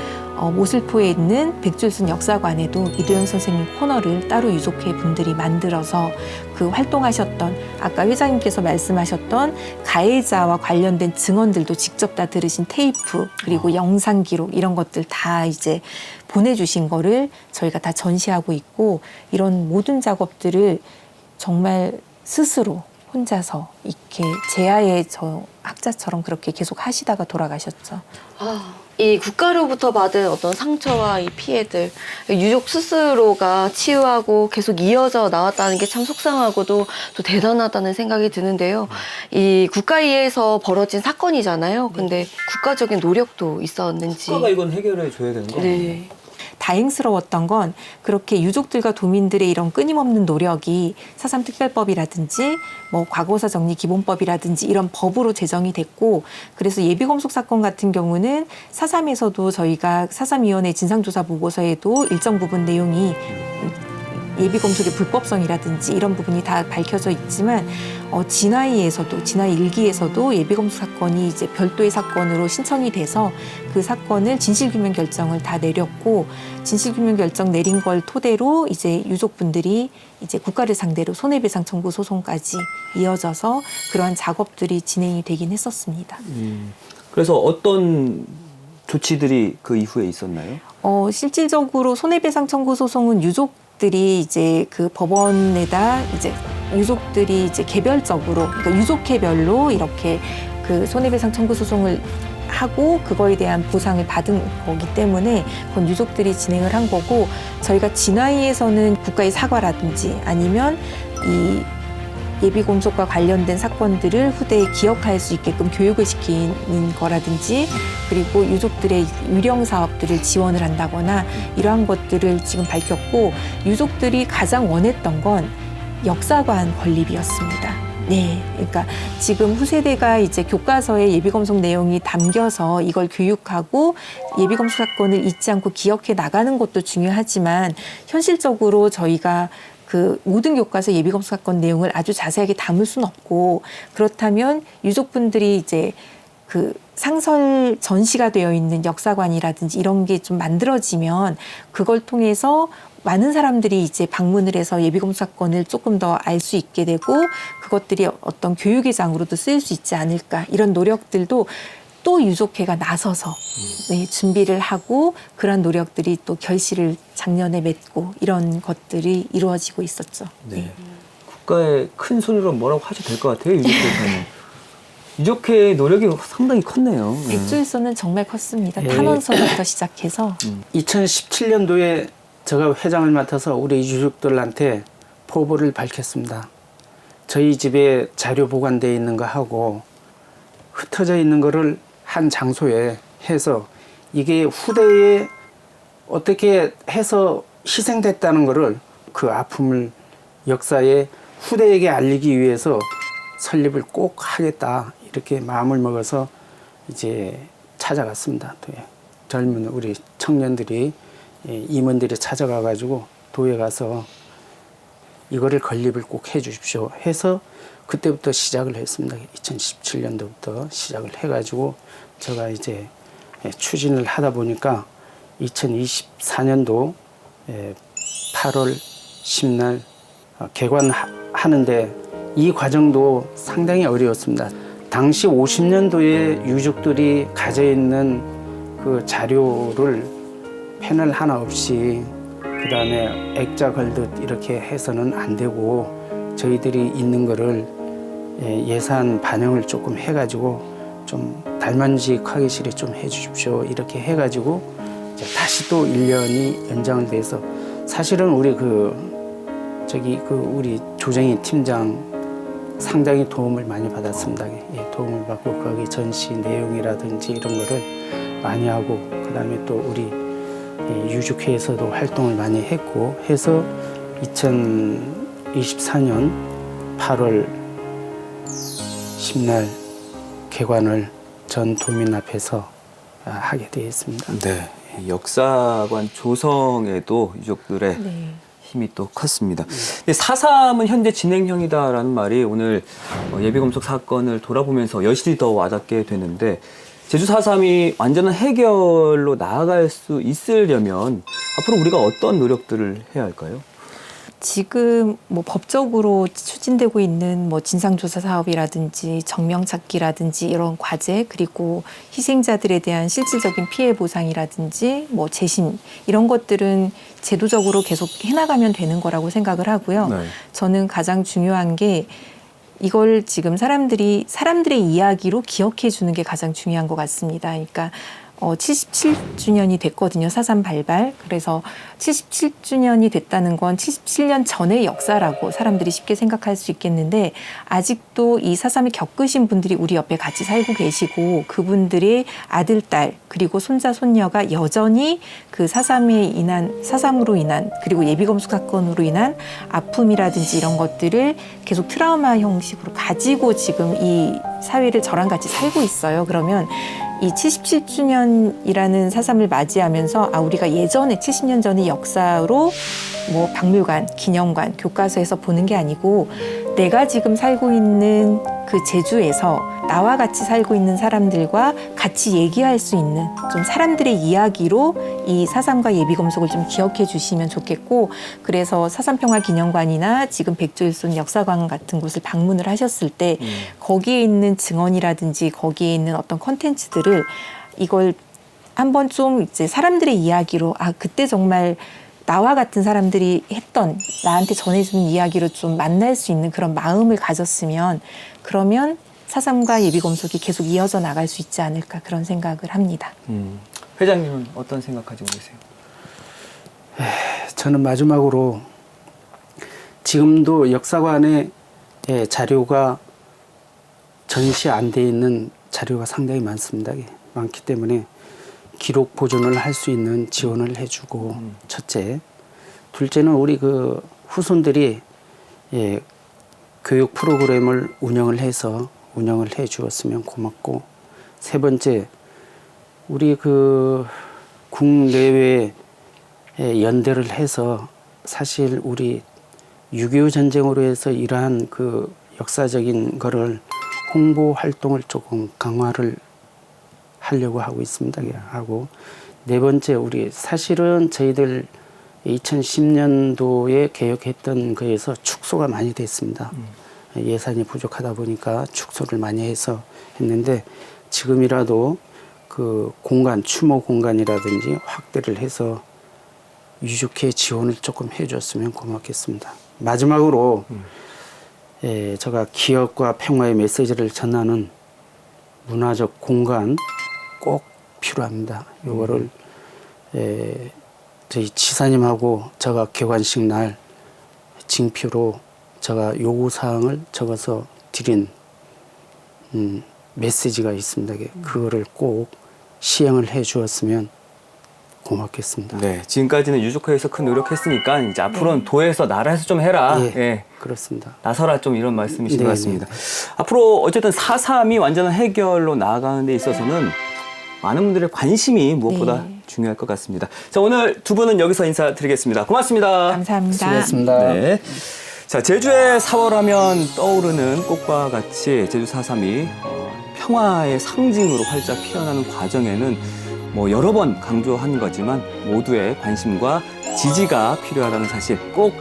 모슬포에 있는 백줄순 역사관에도 이도영 선생님 코너를 따로 유족회 분들이 만들어서 그 활동하셨던 아까 회장님께서 말씀하셨던 가해자와 관련된 증언들도 직접 다 들으신 테이프 그리고 영상 기록 이런 것들 다 이제 보내주신 거를 저희가 다 전시하고 있고, 이런 모든 작업들을 정말 스스로 혼자서 이렇게 제아의 저 학자처럼 그렇게 계속 하시다가 돌아가셨죠.
이 국가로부터 받은 어떤 상처와 이 피해들, 유족 스스로가 치유하고 계속 이어져 나왔다는 게 참 속상하고도 또 대단하다는 생각이 드는데요. 이 국가위에서 벌어진 사건이잖아요. 근데 국가적인 노력도 있었는지.
국가가 이건 해결해 줘야 되는 거.
네.
다행스러웠던 건 그렇게 유족들과 도민들의 이런 끊임없는 노력이 4.3 특별법이라든지 뭐 과거사 정리 기본법이라든지 이런 법으로 제정이 됐고, 그래서 예비검속 사건 같은 경우는 4.3에서도 저희가 4.3위원회 진상조사 보고서에도 일정 부분 내용이 예비검속의 불법성이라든지 이런 부분이 다 밝혀져 있지만 진화위에서도 진화위 1기에서도 예비검속 사건이 이제 별도의 사건으로 신청이 돼서 그 사건을 진실규명 결정을 다 내렸고, 진실규명 결정 내린 걸 토대로 이제 유족분들이 이제 국가를 상대로 손해배상 청구 소송까지 이어져서 그러한 작업들이 진행이 되긴 했었습니다.
그래서 어떤 조치들이 그 이후에 있었나요?
실질적으로 손해배상 청구 소송은 유족들이 이제 그 법원에다 이제 유족들이 이제 개별적으로, 그러니까 유족회별로 이렇게 그 손해배상 청구 소송을 하고 그거에 대한 보상을 받은 거기 때문에 그건 유족들이 진행을 한 거고, 저희가 진화위에서는 국가의 사과라든지 아니면 이 예비검속과 관련된 사건들을 후대에 기억할 수 있게끔 교육을 시키는 거라든지 그리고 유족들의 유령 사업들을 지원을 한다거나 이러한 것들을 지금 밝혔고 유족들이 가장 원했던 건 역사관 건립이었습니다. 네, 그러니까 지금 후세대가 이제 교과서에 예비검속 내용이 담겨서 이걸 교육하고 예비검속 사건을 잊지 않고 기억해 나가는 것도 중요하지만 현실적으로 저희가 그 모든 교과서 예비검속 사건 내용을 아주 자세하게 담을 수는 없고 그렇다면 유족분들이 이제 그 상설 전시가 되어 있는 역사관이라든지 이런 게 좀 만들어지면 그걸 통해서 많은 사람들이 이제 방문을 해서 예비검속 사건을 조금 더 알 수 있게 되고 그것들이 어떤 교육의 장으로도 쓰일 수 있지 않을까 이런 노력들도 또 유족회가 나서서 네, 준비를 하고 그런 노력들이 또 결실을 작년에 맺고 이런 것들이 이루어지고 있었죠.
네. 국가의 큰 소리로 뭐라고 하셔도 될 것 같아요. 유족회에서는. 유족회의 노력이 상당히 컸네요.
백조일선은 정말 컸습니다. 탄원서부터 시작해서
2017년도에 제가 회장을 맡아서 우리 유족들한테 포부를 밝혔습니다. 저희 집에 자료 보관되어 있는 거 하고 흩어져 있는 거를 한 장소에 해서 이게 후대에 어떻게 해서 희생됐다는 거를 그 아픔을 역사에 후대에게 알리기 위해서 설립을 꼭 하겠다 이렇게 마음을 먹어서 이제 찾아갔습니다. 도에. 젊은 우리 청년들이 임원들이 찾아가 가지고 도에 가서 이거를 건립을 꼭 해 주십시오 해서 그때부터 시작을 했습니다. 2017년도부터 시작을 해가지고 제가 이제 추진을 하다 보니까 2024년도 8월 10날 개관하는데 이 과정도 상당히 어려웠습니다. 당시 50년도에 유족들이 가져있는 그 자료를 패널 하나 없이 그 다음에 액자 걸듯 이렇게 해서는 안 되고 저희들이 있는 거를 예산 반영을 조금 해가지고 좀 달만직 하기실에 좀 해주십시오 이렇게 해가지고 이제 다시 또 1년이 연장을 돼서 사실은 우리 우리 조정희 팀장 상당히 도움을 많이 받았습니다. 도움을 받고 거기 전시 내용이라든지 이런 거를 많이 하고 그 다음에 또 우리 유족회에서도 활동을 많이 했고 해서 2024년 8월 10날 개관을 전 도민 앞에서 하게 되었습니다.
네, 역사관 조성에도 유족들의 힘이 또 컸습니다. 4.3은 현재 진행형이다라는 말이 오늘 예비검속 사건을 돌아보면서 여실히 더 와닿게 되는데 제주 4.3이 완전한 해결로 나아갈 수 있으려면 앞으로 우리가 어떤 노력들을 해야 할까요?
지금 뭐 법적으로 추진되고 있는 뭐 진상조사 사업이라든지 정명찾기라든지 이런 과제 그리고 희생자들에 대한 실질적인 피해 보상이라든지 뭐 재심 이런 것들은 제도적으로 계속 해나가면 되는 거라고 생각을 하고요.
네.
저는 가장 중요한 게 이걸 지금 사람들의 이야기로 기억해 주는 게 가장 중요한 것 같습니다. 그러니까 77주년이 됐거든요. 4.3 발발. 그래서 77주년이 됐다는 건 77년 전의 역사라고 사람들이 쉽게 생각할 수 있겠는데 아직도 이 4.3을 겪으신 분들이 우리 옆에 같이 살고 계시고 그분들의 아들, 딸 그리고 손자, 손녀가 여전히 그 4.3으로 인한 그리고 예비검속 사건으로 인한 아픔이라든지 이런 것들을 계속 트라우마 형식으로 가지고 지금 이 사회를 저랑 같이 살고 있어요. 그러면 이 77주년이라는 4.3을 맞이하면서 우리가 예전에 70년 전의 역사로 뭐 박물관, 기념관, 교과서에서 보는 게 아니고 내가 지금 살고 있는 그 제주에서 나와 같이 살고 있는 사람들과 같이 얘기할 수 있는 좀 사람들의 이야기로 이 4.3과 예비검속을 좀 기억해 주시면 좋겠고 그래서 4.3 평화기념관이나 지금 백조일손 역사관 같은 곳을 방문을 하셨을 때 거기에 있는 증언이라든지 거기에 있는 어떤 콘텐츠들을 이걸 한번 좀 이제 사람들의 이야기로 그때 정말 나와 같은 사람들이 했던 나한테 전해주는 이야기로 좀 만날 수 있는 그런 마음을 가졌으면 그러면 4.3과 예비검속이 계속 이어져 나갈 수 있지 않을까 그런 생각을 합니다.
회장님은 어떤 생각 가지고 계세요?
저는 마지막으로 지금도 역사관에 자료가 전시 안 돼 있는 자료가 상당히 많습니다. 많기 때문에 기록 보존을 할 수 있는 지원을 해주고 첫째, 둘째는 우리 그 후손들이 교육 프로그램을 운영을 해 주었으면 고맙고, 세 번째, 우리 그 국내외에 연대를 해서 사실 우리 6.25 전쟁으로 해서 이러한 그 역사적인 거를 홍보 활동을 조금 강화를 하려고 하고 있습니다. 하고 네 번째, 우리 사실은 저희들 2010년도에 개혁했던 거에서 축소가 많이 됐습니다. 예산이 부족하다 보니까 축소를 많이 해서 했는데, 지금이라도 그 공간, 추모 공간이라든지 확대를 해서 유족회 지원을 조금 해줬으면 고맙겠습니다. 마지막으로 제가 기억과 평화의 메시지를 전하는 문화적 공간 꼭 필요합니다. 이거를 저희 지사님하고 제가 개관식 날 징표로 제가 요구사항을 적어서 드린 메시지가 있습니다. 그거를 꼭 시행을 해 주었으면 고맙겠습니다.
네, 지금까지는 유족회에서 큰 노력했으니까 이제 앞으로는 도에서 나라에서 좀 해라.
그렇습니다.
나서라, 좀 이런 말씀이신
네,
것 같습니다. 앞으로 어쨌든 4.3이 완전한 해결로 나아가는 데 있어서는 많은 분들의 관심이 무엇보다 중요할 것 같습니다. 자, 오늘 두 분은 여기서 인사드리겠습니다. 고맙습니다.
감사합니다.
수고하셨습니다.
네. 자, 제주의 4월 하면 떠오르는 꽃과 같이 제주 4.3이 평화의 상징으로 활짝 피어나는 과정에는 뭐 여러 번 강조한 거지만 모두의 관심과 지지가 필요하다는 사실 꼭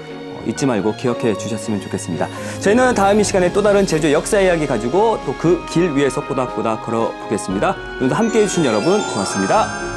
잊지 말고 기억해 주셨으면 좋겠습니다. 저희는 다음 이 시간에 또 다른 제주의 역사 이야기 가지고 또 그 길 위에서 꼬닥꼬닥 걸어보겠습니다. 오늘도 함께해 주신 여러분 고맙습니다.